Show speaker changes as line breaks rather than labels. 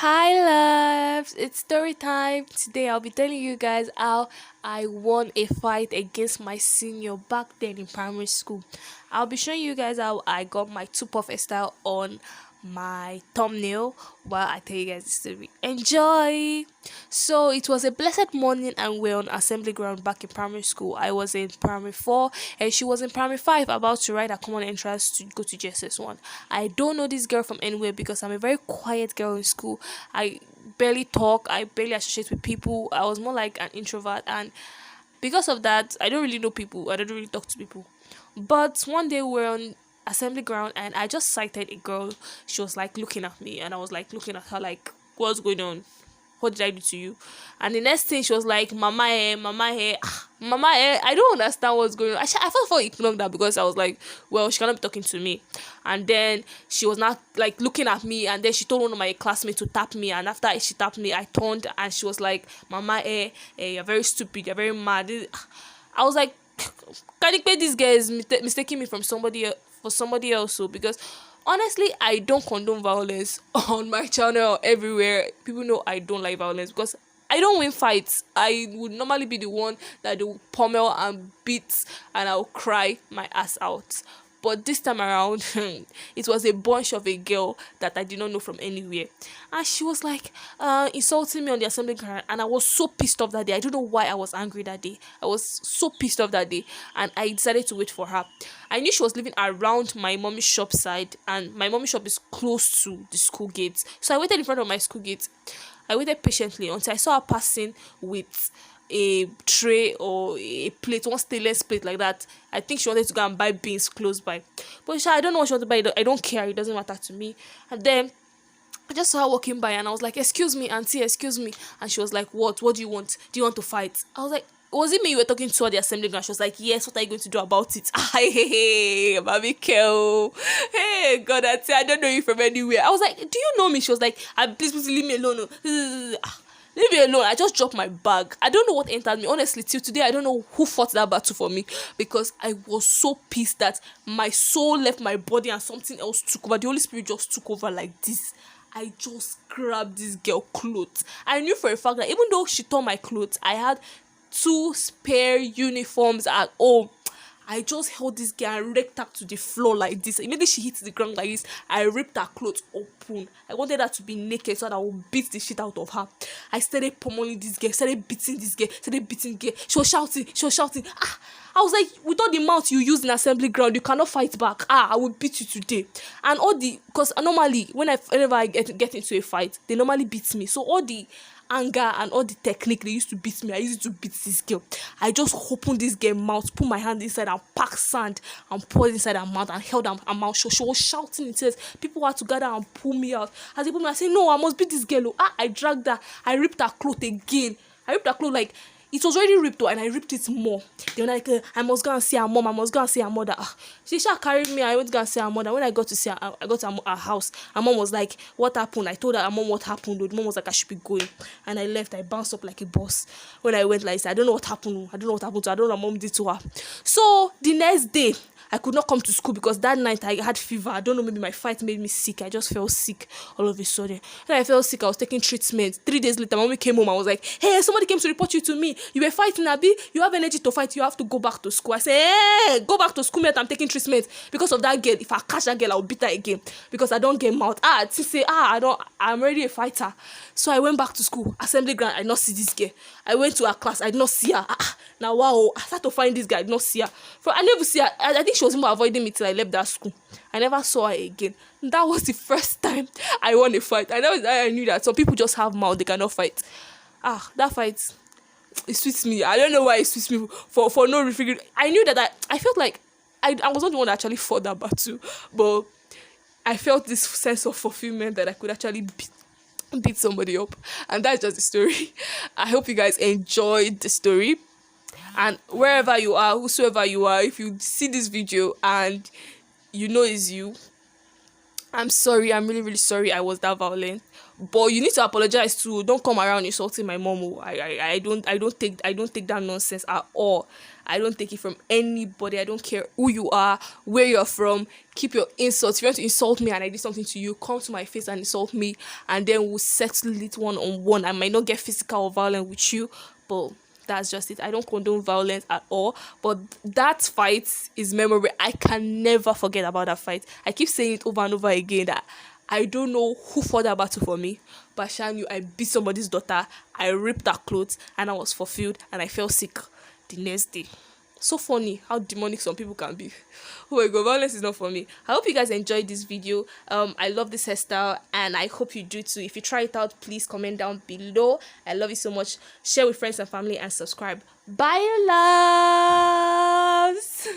Hi, loves! It's story time. Today, I'll be telling you guys how I won a fight against my senior back then in primary school. I'll be showing you guys how I got my two perfect style on my thumbnail while I tell you guys the story. Enjoy! So, it was a blessed morning, and we're on assembly ground back in primary school. I was in primary 4, and she was in primary 5, about to write a common entrance to go to JSS 1. I don't know this girl from anywhere because I'm a very quiet girl in school. I barely talk, I barely associate with people. I was more like an introvert, and because of that, I don't really know people. I don't really talk to people. But one day we're on assembly ground and I just sighted a girl. She was like looking at me and I was like looking at her like, what's going on? What did I do to you? And the next thing she was like, Mama eh, Mama eh, Mama eh. I don't understand what's going on. I first of all ignored that because I was like, well, she cannot be talking to me. And then she was not like looking at me, and then she told one of my classmates to tap me. And after she tapped me, I turned and she was like, Mama you're very stupid, you're very mad. I was like, can you pay this guy is mistaking me from somebody for somebody else? So because honestly, I don't condone violence on my channel or everywhere. People know I don't like violence because I don't win fights. I would normally be the one that they will pummel and beat, and I'll cry my ass out. But this time around, it was a bunch of a girl that I did not know from anywhere. And she was like insulting me on the assembly ground. And I was so pissed off that day. I don't know why I was angry that day. I was so pissed off that day. And I decided to wait for her. I knew she was living around my mommy's shop side. And my mommy's shop is close to the school gates. So I waited in front of my school gate. I waited patiently until I saw her passing with a tray or a plate, one stainless plate like that. I think she wanted to go and buy beans close by. But I don't know what she wanted to buy. I don't care. It doesn't matter to me. And then I just saw her walking by and I was like, excuse me, auntie, excuse me. And she was like, what? What do you want? Do you want to fight? I was like, was it me you were talking to at the assembly ground? She was like, yes, what are you going to do about it? Hey, Baby Kel. Hey, God, I don't know you from anywhere. I was like, do you know me? She was like, please leave me alone. Leave me alone. I just dropped my bag. I don't know what entered me. Honestly, till today, I don't know who fought that battle for me because I was so pissed that my soul left my body and something else took over. The Holy Spirit just took over like this. I just grabbed this girl clothes. I knew for a fact that even though she tore my clothes, I had two spare uniforms at home. I just held this girl and raked her to the floor like this. Immediately she hit the ground like this, I ripped her clothes open. I wanted her to be naked so that I would beat the shit out of her. I started pummeling this girl, started beating this girl, started beating the girl. She was shouting. I was like, with all the mouth you use in assembly ground, you cannot fight back. I will beat you today. And all the, because normally, whenever I get into a fight, they normally beat me. So all the anger and all the technique they used to beat me, I used to beat this girl. I just opened this girl mouth, put my hand inside and packed sand and poured inside her mouth and held her mouth shut. She was shouting in tears. People had to gather and pull me out. As they pulled me, I said, no, I must beat this girl. I dragged her. I ripped her clothes again. I ripped her clothes like it was already ripped though, and I ripped it more. They were like, I must go and see her mom. I must go and see her mother. She carried me. I went to go and see her mother. When I got to see her, I got to her house. Her mom was like, what happened? I told her mom what happened. The mom was like, I should be going. And I left. I bounced up like a boss. When I went, like I said, I don't know what happened. I don't know what happened to her. I don't know what mom did to her. So the next day, I could not come to school because that night I had fever. I don't know, maybe my fight made me sick. I just felt sick all of a sudden. When I felt sick, I was taking treatment. 3 days later, my mommy came home. I was like, hey, somebody came to report you to me. You were fighting, Abi. You have energy to fight. You have to go back to school. I said, hey, go back to school, mate. I'm taking treatment. Because of that girl, if I catch that girl, I'll beat her again. Because I don't get mouth. I'm already a fighter. So I went back to school. Assembly ground, I did not see this girl. I went to her class. I did not see her. Now, wow, I started to find this guy. I did not see her. I never see her. I think she was more avoiding me till I left that school. I never saw her again. That was the first time I won a fight. I knew that some people just have mouth, they cannot fight. That fight, it suits me. I don't know why it suits me for no reason. I knew that I felt like I was not the one that actually fought that battle, but I felt this sense of fulfillment that I could actually beat somebody up. And that's just the story. I hope you guys enjoyed the story. And wherever you are, whosoever you are, if you see this video and you know it's you, I'm sorry. I'm really, really sorry. I was that violent. But you need to apologize too. Don't come around insulting my mom. Oh. I don't take that nonsense at all. I don't take it from anybody. I don't care who you are, where you're from. Keep your insults. If you want to insult me and I did something to you, come to my face and insult me, and then we'll settle it one on one. I might not get physical or violent with you, but that's just it. I don't condone violence at all. But that fight is memorable. I can never forget about that fight. I keep saying it over and over again that I don't know who fought that battle for me, but I sure knew I beat somebody's daughter. I ripped her clothes and I was fulfilled and I fell sick the next day. So funny how demonic some people can be. Oh my god, violence is not for me. I hope you guys enjoyed this video. I love this hairstyle and I hope you do too. If you try it out, please comment down below. I love you so much. Share with friends and family and subscribe. Bye, loves.